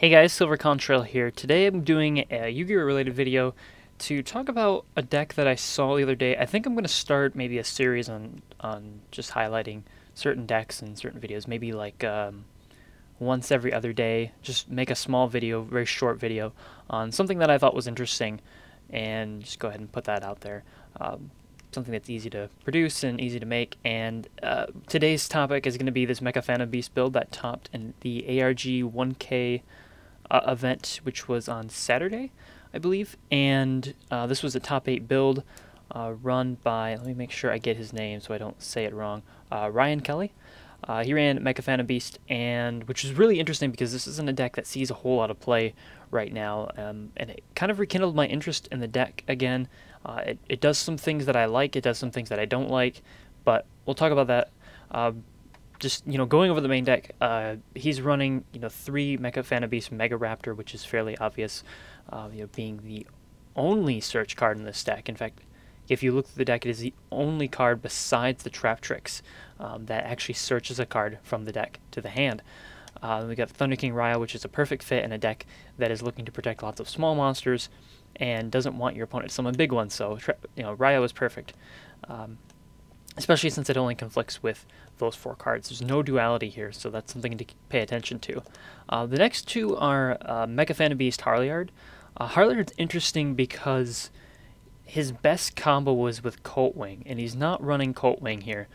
Hey guys, Silver Contrail here. Today I'm doing a Yu-Gi-Oh! Related video to talk about a deck that I saw the other day. I think I'm going to start maybe a series on just highlighting certain decks and certain videos, maybe like once every other day. Just make a small video, very short video, on something that I thought was interesting, and just go ahead and put that out there. Something that's easy to produce and easy to make. And today's topic is going to be this Mecha Phantom Beasts build that topped in the ARG 1K event, which was on Saturday, I believe. And this was a top 8 build run by, let me make sure I get his name so I don't say it wrong, Ryan Kelly. He ran Mecha Phantom Beast, and which is really interesting because this isn't a deck that sees a whole lot of play right now, and it kind of rekindled my interest in the deck again. It does some things that I like, it does some things that I don't like, but we'll talk about that. Just, going over the main deck, he's running, 3 Mecha Phantom Beast Mega Raptor, which is fairly obvious, being the only search card in this deck. In fact, if you look at the deck, it is the only card besides the Trap Tricks that actually searches a card from the deck to the hand. We got Thunder King Raya, which is a perfect fit in a deck that is looking to protect lots of small monsters and doesn't want your opponent to summon big ones, so Raya was perfect. Especially since it only conflicts with those 4 cards. There's no duality here, so that's something to pay attention to. The next 2 are Mecha Phantom Beast Harleyard. Harleyard's interesting because his best combo was with Colt Wing, and he's not running Colt Wing here,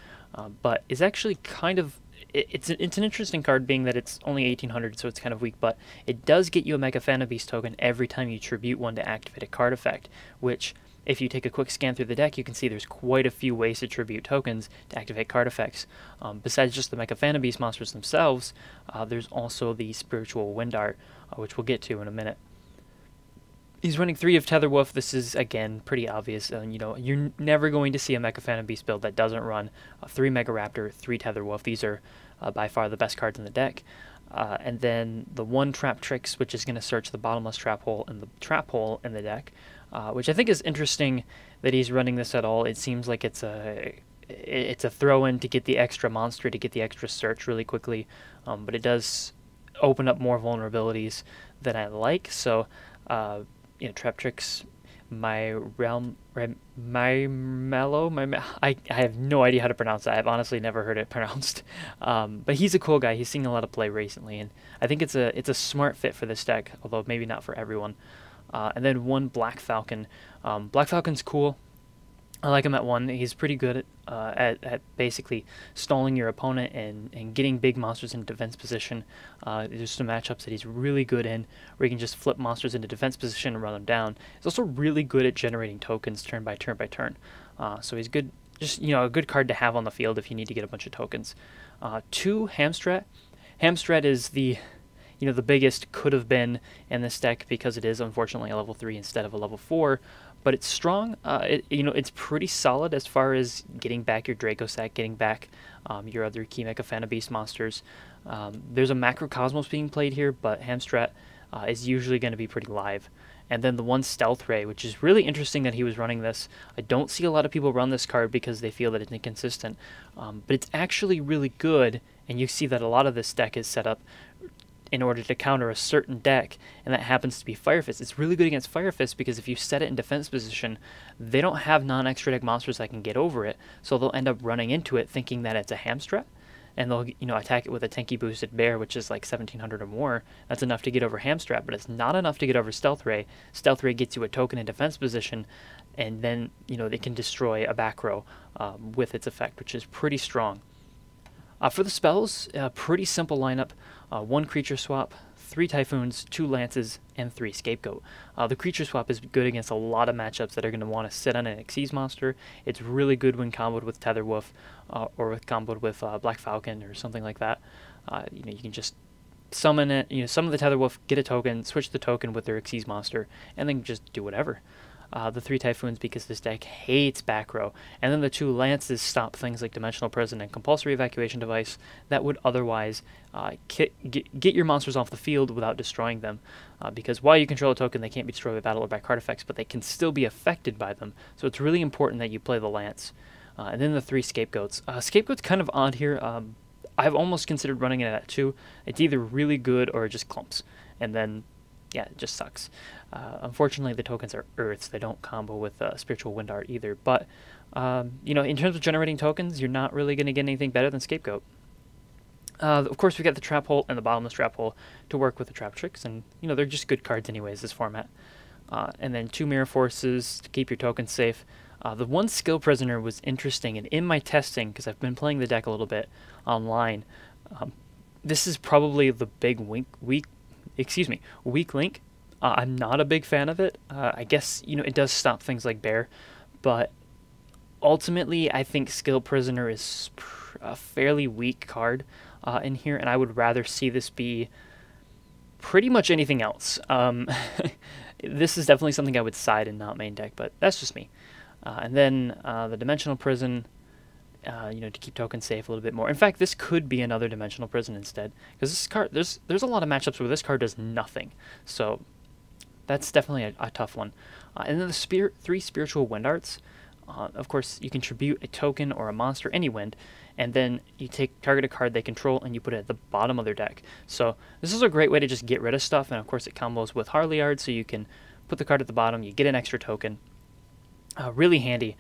but is actually kind of... It's an interesting card, being that it's only 1800, so it's kind of weak, but it does get you a Mecha Phantom Beast token every time you tribute one to activate a card effect, which... if you take a quick scan through the deck, you can see there's quite a few ways to tribute tokens to activate card effects. Besides just the Mecha Phantom Beast monsters themselves, there's also the Spiritual Wind Art, which we'll get to in a minute. He's running 3 of Tetherwolf. This is, again, pretty obvious. You're never going to see a Mecha Phantom Beast build that doesn't run 3 Mega Raptor, 3 Tetherwolf. These are by far the best cards in the deck. And then the 1 Trap Tricks, which is going to search the bottomless trap hole and the trap hole in the deck, which I think is interesting that he's running this at all. It seems like it's a throw-in to get the extra monster, to get the extra search really quickly, but it does open up more vulnerabilities than I like. So, Trap Tricks, I have no idea how to pronounce that. I've honestly never heard it pronounced. But he's a cool guy. He's seen a lot of play recently, and I think it's a smart fit for this deck, although maybe not for everyone. And then 1 Black Falcon. Black Falcon's cool. I like him at 1. He's pretty good at basically stalling your opponent and getting big monsters in defense position. There's some matchups that he's really good in, where he can just flip monsters into defense position and run them down. He's also really good at generating tokens turn by turn by turn. So he's good, just a good card to have on the field if you need to get a bunch of tokens. 2 Hamstrat. Hamstrat is the biggest could have been in this deck, because it is unfortunately a level 3 instead of a level 4, but it's strong. It's pretty solid as far as getting back your Dracossack, getting back your other key Mecha Phantom Beast monsters. There's a Macrocosmos being played here, but Hamstrat is usually going to be pretty live. And then the 1 Stealth Ray, which is really interesting that he was running this. I don't see a lot of people run this card because they feel that it's inconsistent, but it's actually really good, and you see that a lot of this deck is set up in order to counter a certain deck, and that happens to be Fire Fist. It's really good against Fire Fist because if you set it in defense position, they don't have non-extra deck monsters that can get over it, so they'll end up running into it thinking that it's a Hamstrat, and they'll attack it with a tanky boosted bear, which is like 1700 or more. That's enough to get over Hamstrat, but it's not enough to get over Stealth Ray. Stealth Ray gets you a token in defense position, and then it can destroy a back row with its effect, which is pretty strong. For the spells, pretty simple lineup. 1 creature swap, 3 Typhoons, 2 Lances, and 3 Scapegoat. The creature swap is good against a lot of matchups that are going to want to sit on an Xyz monster. It's really good when comboed with Tetherwolf, or with comboed with Black Falcon or something like that. You can just summon it, summon the Tetherwolf, get a token, switch the token with their Xyz monster, and then just do whatever. The 3 Typhoons because this deck hates back row, and then the 2 Lances stop things like Dimensional Prison and Compulsory Evacuation Device that would otherwise get your monsters off the field without destroying them, because while you control a token, they can't be destroyed by battle or by card effects, but they can still be affected by them, so it's really important that you play the Lance. And then the 3 Scapegoats. Scapegoat's kind of odd here. I've almost considered running it at 2. It's either really good or it just clumps. and then, yeah, it just sucks. Unfortunately, the tokens are Earths. They don't combo with Spiritual Wind Art either. But, you know, in terms of generating tokens, you're not really going to get anything better than Scapegoat. Of course, we got the Trap Hole and the Bottomless Trap Hole to work with the Trap Tricks, and, you know, they're just good cards anyways, this format. And then 2 Mirror Forces to keep your tokens safe. The 1 Skill Prisoner was interesting, and in my testing, because I've been playing the deck a little bit online, this is probably the big weak link. I'm not a big fan of it. I guess, you know, it does stop things like Bear, but ultimately I think Skill Prisoner is a fairly weak card in here, and I would rather see this be pretty much anything else. This is definitely something I would side and not main deck, but that's just me. And then the Dimensional Prison, you know, to keep tokens safe a little bit more. In fact, this could be another Dimensional Prison instead, because this card, there's a lot of matchups where this card does nothing. So that's definitely a tough one. And then the 3 Spiritual Wind Arts. Of course, you contribute a token or a monster, any wind, and then you target a card they control and you put it at the bottom of their deck. So this is a great way to just get rid of stuff, and of course it combos with Harleyard, so you can put the card at the bottom, you get an extra token. Really handy,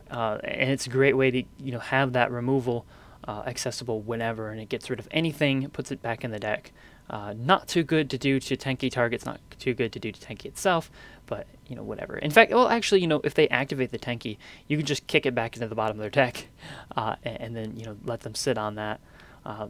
and it's a great way to, you know, have that removal accessible whenever, and it gets rid of anything, puts it back in the deck. Not too good to do to tanky targets, not too good to do to tanky itself, but, you know, whatever. In fact, well, actually, you know, if they activate the tanky, you can just kick it back into the bottom of their deck, and then, you know, let them sit on that.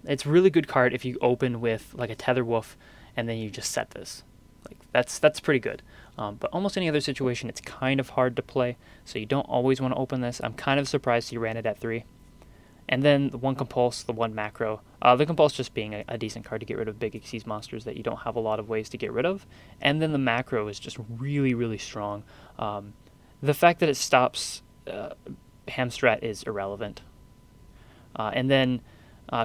It's a really good card if you open with, like, a Tether Wolf, and then you just set this. Like, that's pretty good. But almost any other situation, it's kind of hard to play, so you don't always want to open this. I'm kind of surprised you ran it at 3. And then the 1 Compulse, the 1 Macro. The Compulse just being a decent card to get rid of big Xyz monsters that you don't have a lot of ways to get rid of. And then the Macro is just really, really strong. The fact that it stops Hamstrat is irrelevant. And then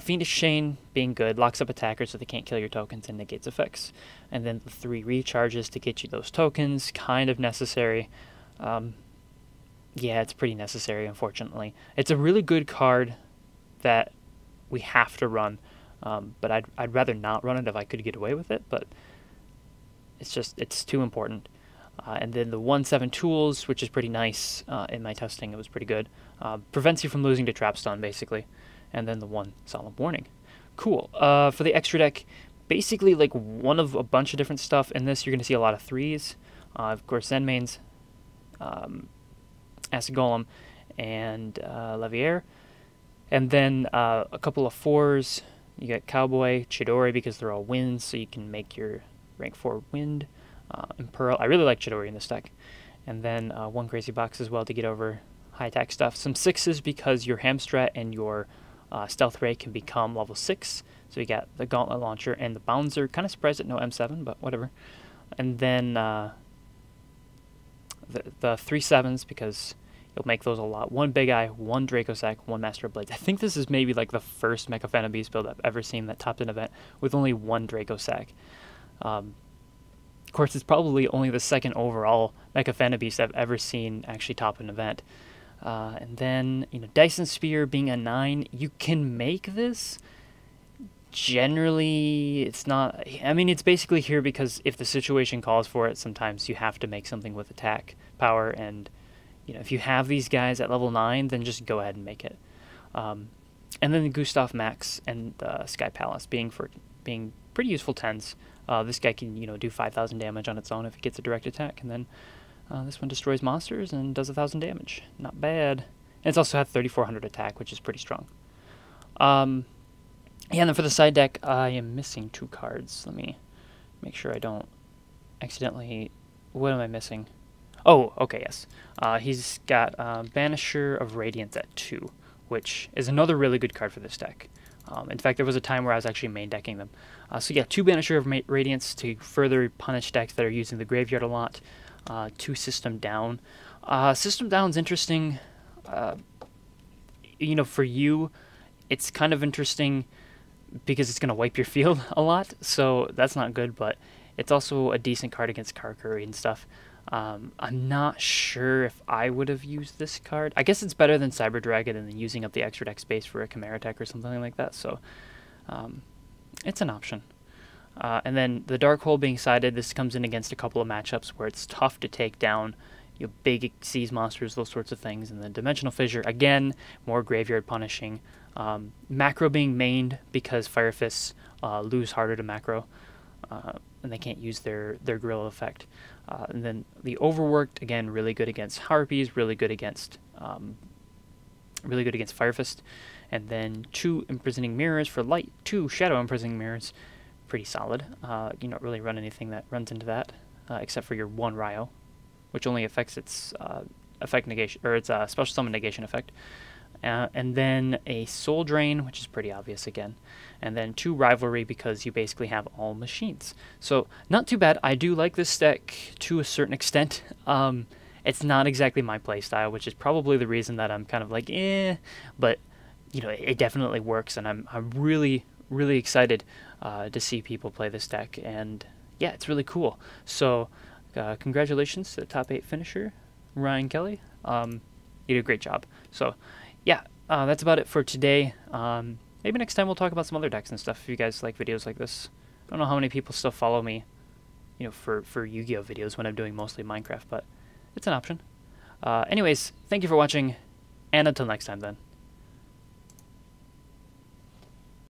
Fiendish Chain being good, locks up attackers so they can't kill your tokens and negates effects. And then the 3 recharges to get you those tokens, kind of necessary. Yeah, it's pretty necessary, unfortunately. It's a really good card that we have to run, but I'd rather not run it if I could get away with it, but it's too important. And then the 1/7 Tools, which is pretty nice. In my testing, it was pretty good. Prevents you from losing to Trap Stun, basically. And then the 1 Solemn Warning. Cool. For the extra deck, basically like one of a bunch of different stuff. In this, you're going to see a lot of 3s. Of course, Zenmain's, Acid Golem, and Levier. And then a couple of 4s. You got Cowboy, Chidori, because they're all winds, so you can make your rank 4 wind. And Pearl. I really like Chidori in this deck. And then 1 Crazy Box as well to get over high attack stuff. Some 6s because your Hamstrat and your Stealth Ray can become level 6. So you got the Gauntlet Launcher and the Bouncer. Kind of surprised at no M7, but whatever. And then the 3 7s because you'll make those a lot. 1 Big Eye, 1 Dracosac, 1 Master of Blades. I think this is maybe like the first Mecha Phantom Beasts build I've ever seen that topped an event with only 1 Dracosac. Of course, it's probably only the 2nd overall Mecha Phantom Beast I've ever seen actually top an event. And then, you know, Dyson Spear being a 9, you can make this. Generally, it's not... I mean, it's basically here because if the situation calls for it, sometimes you have to make something with attack power, and, you know, if you have these guys at level 9, then just go ahead and make it. And then the Gustav Max and Sky Palace being pretty useful 10s. This guy can, you know, do 5,000 damage on its own if it gets a direct attack, and then this one destroys monsters and does 1,000 damage. Not bad. And it's also had 3,400 attack, which is pretty strong. Yeah, and then for the side deck, I am missing 2 cards. Let me make sure I don't accidentally... What am I missing? Oh, okay, yes. He's got Banisher of Radiance at 2, which is another really good card for this deck. In fact, there was a time where I was actually main decking them. So yeah, 2 Banisher of Radiance to further punish decks that are using the graveyard a lot. 2 System Down. System Down's interesting. You know, for you, it's kind of interesting because it's going to wipe your field a lot, so that's not good, but it's also a decent card against Karkuri and stuff. I'm not sure if I would have used this card. I guess it's better than Cyber Dragon and then using up the extra deck space for a Chimera Tech or something like that, so it's an option. And then the Dark Hole being sided, this comes in against a couple of matchups where it's tough to take down big Seas monsters, those sorts of things. And then Dimensional Fissure, again, more graveyard punishing. Macro being mained because Fire Fists lose harder to macro, and they can't use their Gorilla effect. And then the Overworked, again, really good against Harpies, really good against Fire Fist. And then 2 Imprisoning Mirrors for light, 2 Shadow Imprisoning Mirrors, pretty solid. You don't really run anything that runs into that, except for your 1 Ryo, which only affects its effect negation, or its special summon negation effect. And then a Soul Drain, which is pretty obvious again. And then 2 Rivalry because you basically have all machines. So not too bad. I do like this deck to a certain extent. It's not exactly my playstyle, which is probably the reason that I'm kind of like, but it definitely works, and I'm really, really excited to see people play this deck, and yeah, it's really cool. So congratulations to the top 8 finisher, Ryan Kelly. You did a great job. So yeah, that's about it for today. Maybe next time we'll talk about some other decks and stuff if you guys like videos like this. I don't know how many people still follow me, for Yu-Gi-Oh videos when I'm doing mostly Minecraft, but it's an option. Anyways, thank you for watching, and until next time then.